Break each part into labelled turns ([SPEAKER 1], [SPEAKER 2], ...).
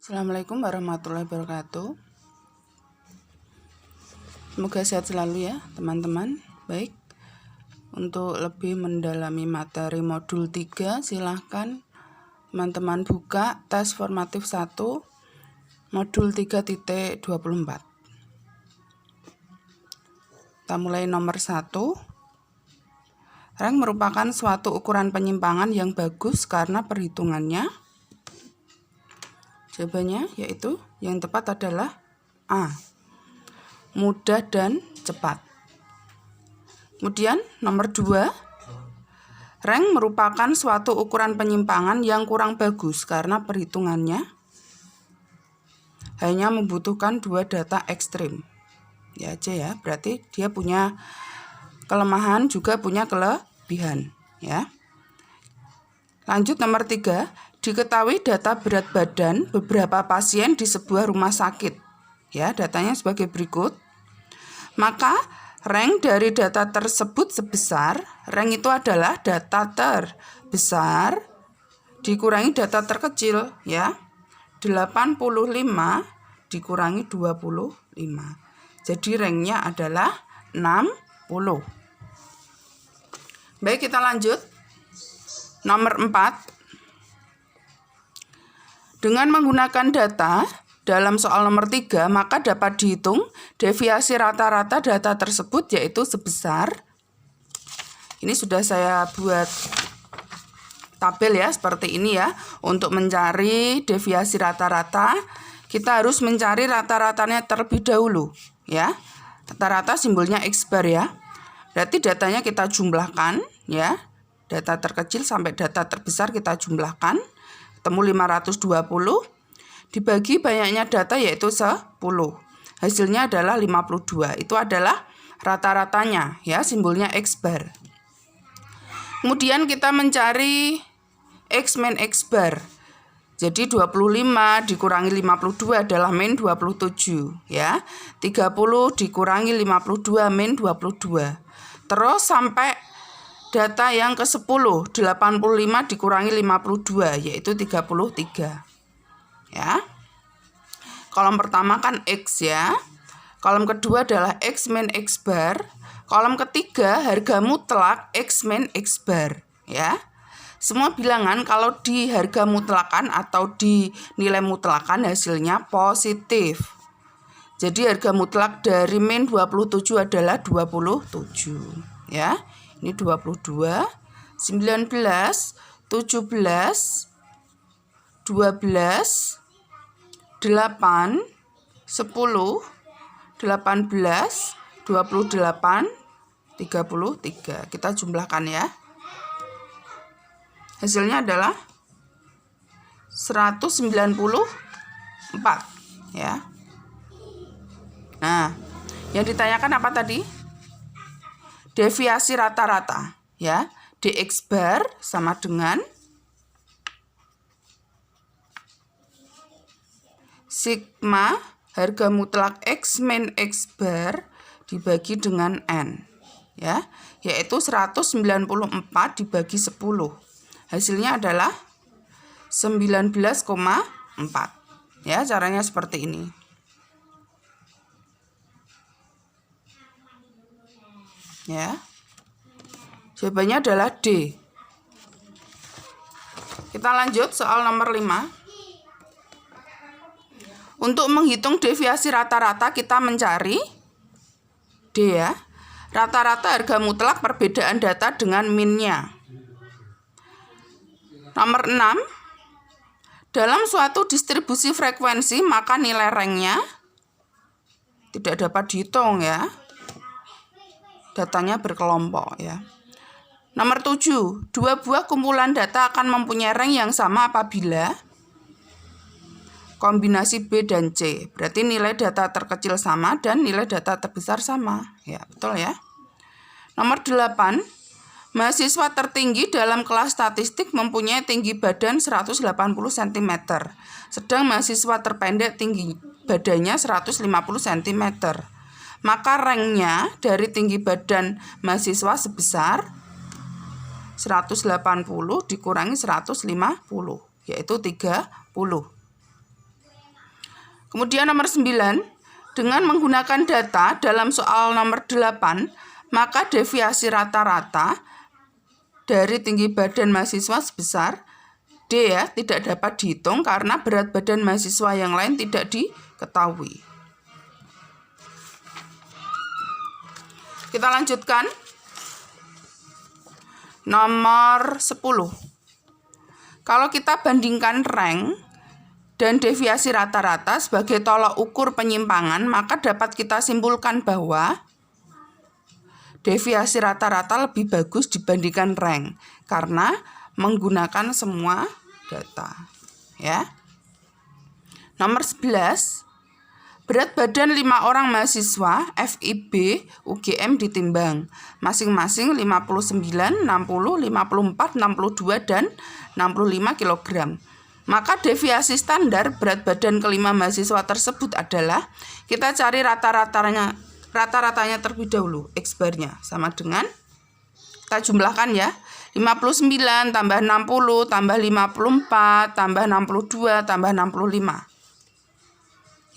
[SPEAKER 1] Assalamualaikum warahmatullahi wabarakatuh. Semoga sehat selalu ya teman-teman. Baik, untuk lebih mendalami materi modul 3 silahkan teman-teman buka tes formatif 1 modul 3.24. Kita mulai nomor 1. Rank merupakan suatu ukuran penyimpangan yang bagus karena perhitungannya. Jawabannya yaitu yang tepat adalah A. Mudah dan cepat. Kemudian nomor 2. Rank merupakan suatu ukuran penyimpangan yang kurang bagus karena perhitungannya hanya membutuhkan 2 data ekstrim. Ya aja ya, berarti dia punya kelemahan juga punya kelebihan ya. Lanjut nomor 3. Diketahui data berat badan beberapa pasien di sebuah rumah sakit. Ya, datanya sebagai berikut. Maka rank dari data tersebut sebesar, rank itu adalah data terbesar dikurangi data terkecil ya. 85 dikurangi 25. Jadi ranknya adalah 60. Baik, kita lanjut. Nomor 4. Dengan menggunakan data dalam soal nomor 3, maka dapat dihitung deviasi rata-rata data tersebut yaitu sebesar. Ini sudah saya buat tabel ya, seperti ini ya. Untuk mencari deviasi rata-rata, kita harus mencari rata-ratanya terlebih dahulu ya. Rata-rata simbolnya X bar ya. Berarti datanya kita jumlahkan ya. Data terkecil sampai data terbesar kita jumlahkan. Ketemu 520 dibagi banyaknya data yaitu 10. Hasilnya adalah 52. Itu adalah rata-ratanya ya, simbolnya X bar. Kemudian kita mencari X min X bar. Jadi 25 dikurangi 52 adalah min 27 ya. 30 dikurangi 52 min 22. Terus sampai data yang ke-10, 85 dikurangi 52, yaitu 33. Ya. Kolom pertama kan X ya. Kolom kedua adalah X min X bar. Kolom ketiga harga mutlak X min X bar. Ya. Semua bilangan kalau di harga mutlakan atau di nilai mutlakan hasilnya positif. Jadi harga mutlak dari min 27 adalah 27. Ya. Ini 22, 19, 17, 12, 8, 10, 18, 28, 33. Kita jumlahkan ya. Hasilnya adalah 194 ya. Nah, yang ditanyakan apa tadi? Deviasi rata-rata ya. Dx bar sama dengan sigma harga mutlak X min X bar dibagi dengan N ya, yaitu 194 dibagi 10. Hasilnya adalah 19,4 ya. Caranya seperti ini. Ya. Jawabannya adalah D. Kita lanjut soal nomor 5. Untuk menghitung deviasi rata-rata kita mencari D ya. Rata-rata harga mutlak perbedaan data dengan minnya. Nomor 6. Dalam suatu distribusi frekuensi maka nilai ranknya tidak dapat dihitung ya. Datanya berkelompok ya. Nomor 7, 2 buah kumpulan data akan mempunyai rank yang sama apabila kombinasi B dan C. Berarti nilai data terkecil sama dan nilai data terbesar sama. Ya, betul ya. Nomor 8, mahasiswa tertinggi dalam kelas statistik mempunyai tinggi badan 180 cm. Sedang mahasiswa terpendek tinggi badannya 150 cm. Maka ranknya dari tinggi badan mahasiswa sebesar 180 dikurangi 150, yaitu 30. Kemudian nomor 9, dengan menggunakan data dalam soal nomor 8, maka deviasi rata-rata dari tinggi badan mahasiswa sebesar D ya, tidak dapat dihitung karena berat badan mahasiswa yang lain tidak diketahui. Kita lanjutkan. Nomor 10. Kalau kita bandingkan rank dan deviasi rata-rata sebagai tolak ukur penyimpangan, maka dapat kita simpulkan bahwa deviasi rata-rata lebih bagus dibandingkan rank karena menggunakan semua data, ya. Nomor 11, berat badan 5 orang mahasiswa FIB UGM ditimbang, masing-masing 59, 60, 54, 62, dan 65 kg. Maka deviasi standar berat badan kelima mahasiswa tersebut adalah, kita cari rata-ratanya terlebih dahulu, X barnya sama dengan, kita jumlahkan ya, 59 tambah 60 tambah 54 tambah 62 tambah 65,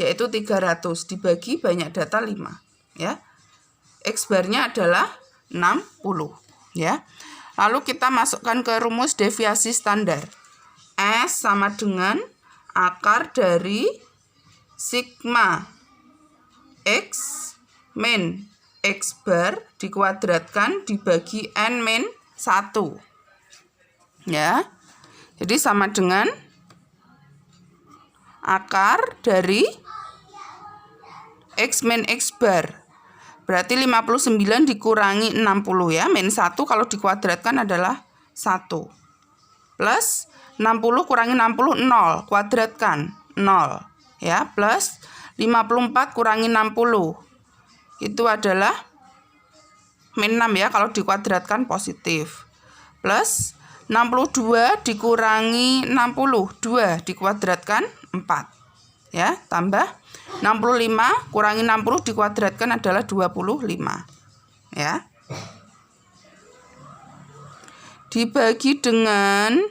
[SPEAKER 1] yaitu 300 dibagi banyak data 5 ya. X barnya adalah 60 ya. Lalu kita masukkan ke rumus deviasi standar. S sama dengan akar dari sigma X min X bar dikuadratkan dibagi N min 1 ya. Jadi sama dengan akar dari X min X bar, berarti 59 dikurangi 60 ya, min 1 kalau dikuadratkan adalah 1, plus 60 kurangi 60 0, kuadratkan 0 ya, plus 54 kurangi 60 itu adalah min 6 ya, kalau dikuadratkan positif, plus 62 dikurangi 60, 2 dikuadratkan 4 ya, tambah 65 kurangi 60 dikuadratkan adalah 25 ya, dibagi dengan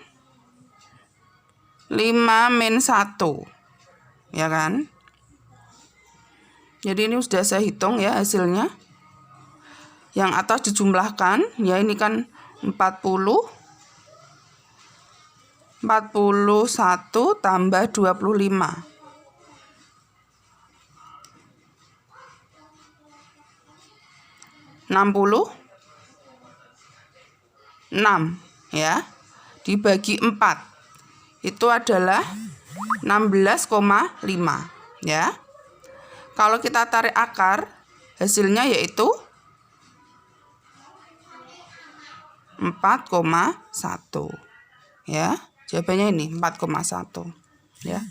[SPEAKER 1] 5 min 1 ya kan. Jadi ini sudah saya hitung ya hasilnya. Yang atas dijumlahkan, ya ini kan 41 tambah 25. 66 ya, dibagi 4 itu adalah 16,5 ya. Kalau kita tarik akar, hasilnya yaitu 4,1 ya. Jawabannya ini 4,1 ya.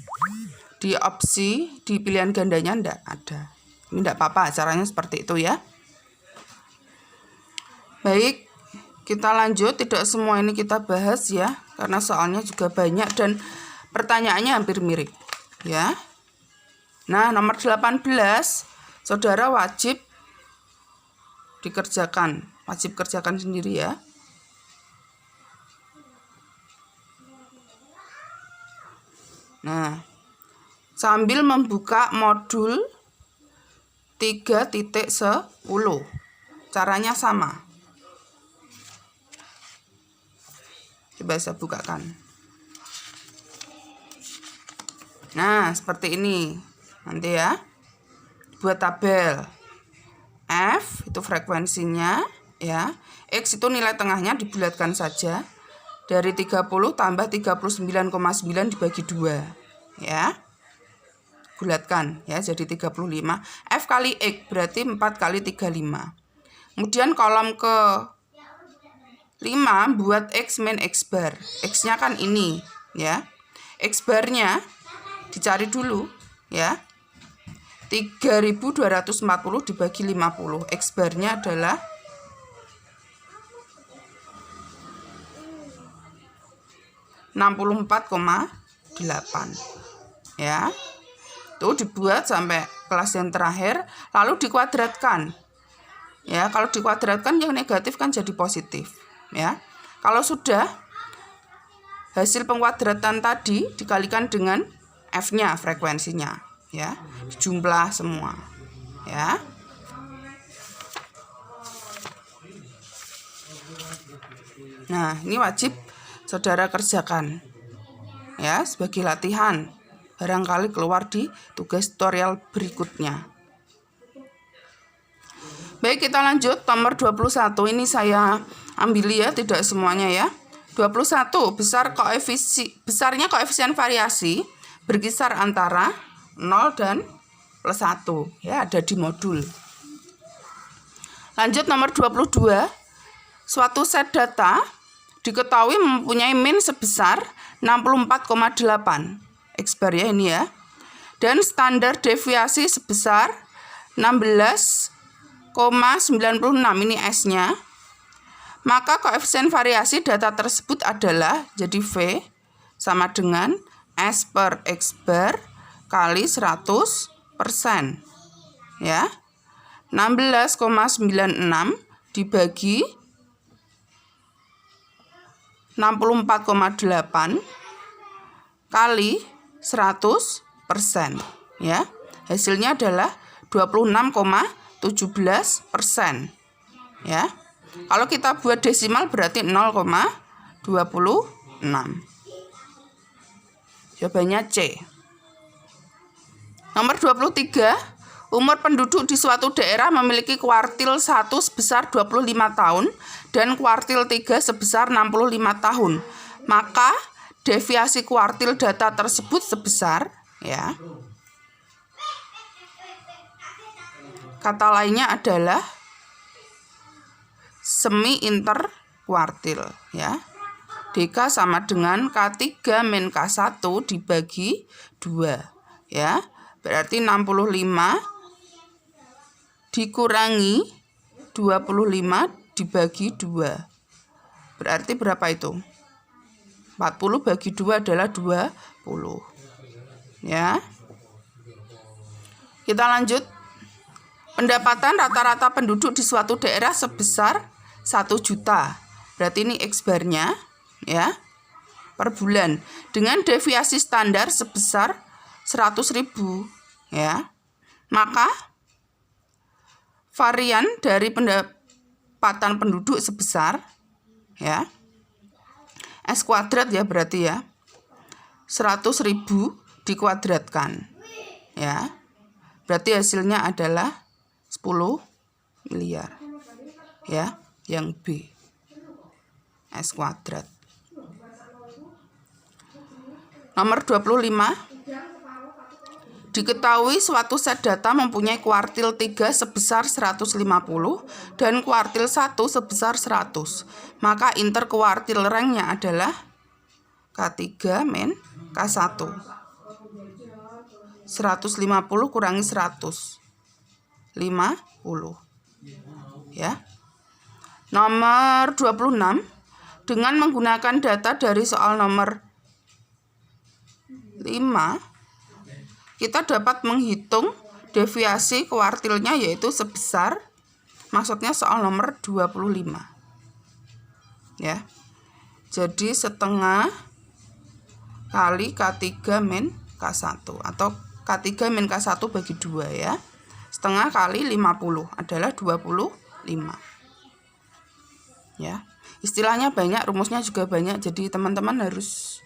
[SPEAKER 1] Di opsi di pilihan gandanya enggak ada. Ini enggak apa-apa, caranya seperti itu ya. Baik, kita lanjut. Tidak semua ini kita bahas ya, karena soalnya juga banyak dan pertanyaannya hampir mirip ya. Nah, nomor 18, saudara wajib kerjakan sendiri ya. Nah, sambil membuka modul 3.10, caranya sama. Coba saya bukakan. Nah, seperti ini. Nanti ya. Buat tabel. F itu frekuensinya ya. X itu nilai tengahnya dibulatkan saja. Dari 30 tambah 39,9 dibagi 2 ya. Bulatkan ya jadi 35. F kali X berarti 4 kali 35. Kemudian kolom ke 5 buat X min X bar. X-nya kan ini ya. X barnya dicari dulu ya. 3240 dibagi 50. X barnya adalah 64,8 ya. Tuh dibuat sampai kelas yang terakhir, lalu dikuadratkan ya. Kalau dikuadratkan yang negatif kan jadi positif ya. Kalau sudah hasil pengkuadratan tadi dikalikan dengan F-nya, frekuensinya ya, jumlah semua, ya. Nah, ini wajib saudara kerjakan, ya, sebagai latihan. Barangkali keluar di tugas tutorial berikutnya. Baik, kita lanjut nomor 21. Ini saya ambil ya, tidak semuanya ya. 21 besarnya koefisien variasi berkisar antara 0 dan plus 1, ya, ada di modul. Lanjut nomor 22. Suatu set data diketahui mempunyai min sebesar 64,8 X bar ya ini ya. Dan standar deviasi sebesar 16,96 ini S-nya. Maka koefisien variasi data tersebut adalah, jadi V sama dengan S per X bar kali 100%. Ya. 16,96 dibagi 64,8 kali 100%, ya. Hasilnya adalah 26,17%, ya. Kalau kita buat desimal berarti 0,26. Jawabannya C. Nomor 23. Umur penduduk di suatu daerah memiliki kuartil 1 sebesar 25 tahun dan kuartil 3 sebesar 65 tahun. Maka deviasi kuartil data tersebut sebesar, ya. Kata lainnya adalah semi interkuartil, ya. DK sama dengan K3 min K1 dibagi 2, ya. Berarti 65 dikurangi 25 dibagi 2. Berarti berapa itu? 40 bagi 2 adalah 20. Ya. Kita lanjut. Pendapatan rata-rata penduduk di suatu daerah sebesar 1 juta. Berarti ini X barnya, ya, per bulan dengan deviasi standar sebesar 100.000, ya. Maka varian dari pendapatan penduduk sebesar, ya, S kuadrat ya berarti ya, 100.000 dikuadratkan, ya. Berarti hasilnya adalah 10 miliar, ya, yang B, S kuadrat. Nomor 25. Diketahui suatu set data mempunyai kuartil 3 sebesar 150 dan kuartil 1 sebesar 100. Maka interkuartil ranknya adalah K3 min K1. 150 kurangi 100. 50. Ya. Nomor 26. Dengan menggunakan data dari soal nomor 5, kita dapat menghitung deviasi kuartilnya yaitu sebesar, maksudnya soal nomor 25. Ya. Jadi setengah kali K3 min K1 atau K3 min K1 bagi 2 ya. Setengah kali 50 adalah 25. Ya. Istilahnya banyak, rumusnya juga banyak, jadi teman-teman harus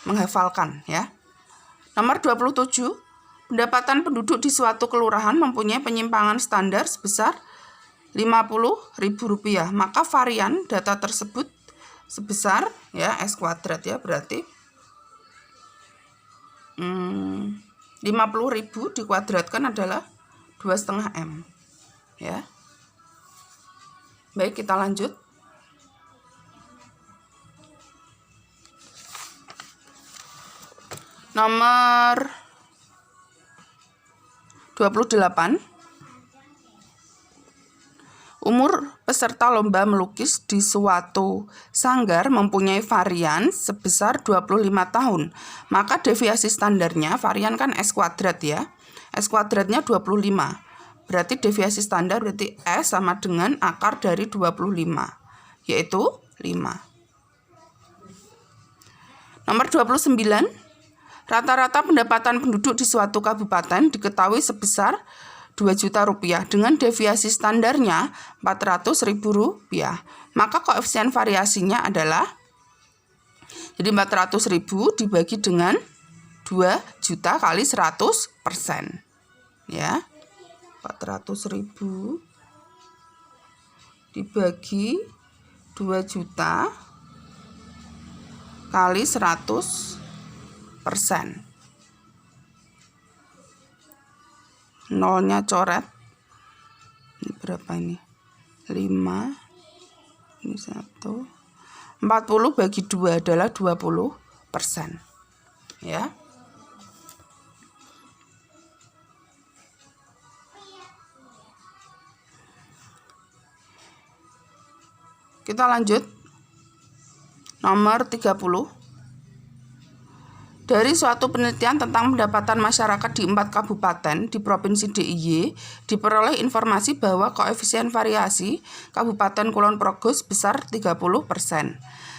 [SPEAKER 1] menghafalkan ya. Nomor 27, pendapatan penduduk di suatu kelurahan mempunyai penyimpangan standar sebesar Rp50.000. Maka varian data tersebut sebesar, ya, S kuadrat ya, berarti 50.000 dikuadratkan adalah 2,5 M. Ya. Baik, kita lanjut. Nomor 28. Umur peserta lomba melukis di suatu sanggar mempunyai varian sebesar 25 tahun. Maka deviasi standarnya, varian kan S kuadrat ya. S kuadratnya 25. Berarti deviasi standar berarti S sama dengan akar dari 25, yaitu 5. Nomor 29. Rata-rata pendapatan penduduk di suatu kabupaten diketahui sebesar 2 juta rupiah dengan deviasi standarnya 400 ribu rupiah. Maka koefisien variasinya adalah, jadi 400 ribu dibagi dengan 2 juta kali 100%. Ya, 400 ribu dibagi 2 juta kali 100%. Nolnya coret. Ini berapa ini? 5. Ini 1. 40 bagi 2 adalah 20%. Ya. Kita lanjut. Nomor 30. Dari suatu penelitian tentang pendapatan masyarakat di 4 kabupaten di Provinsi DIY, diperoleh informasi bahwa koefisien variasi Kabupaten Kulon Progo sebesar 30%,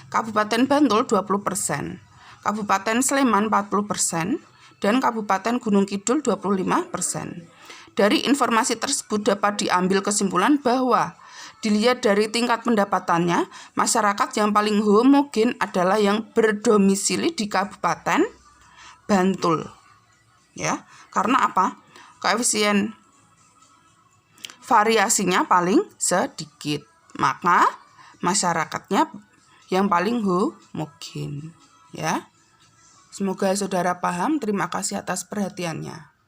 [SPEAKER 1] Kabupaten Bantul 20%, Kabupaten Sleman 40%, dan Kabupaten Gunung Kidul 25%. Dari informasi tersebut dapat diambil kesimpulan bahwa dilihat dari tingkat pendapatannya, masyarakat yang paling homogen adalah yang berdomisili di Kabupaten Bantul. Ya, karena apa? Koefisien variasinya paling sedikit. Maka masyarakatnya yang paling homogen, ya. Semoga saudara paham. Terima kasih atas perhatiannya.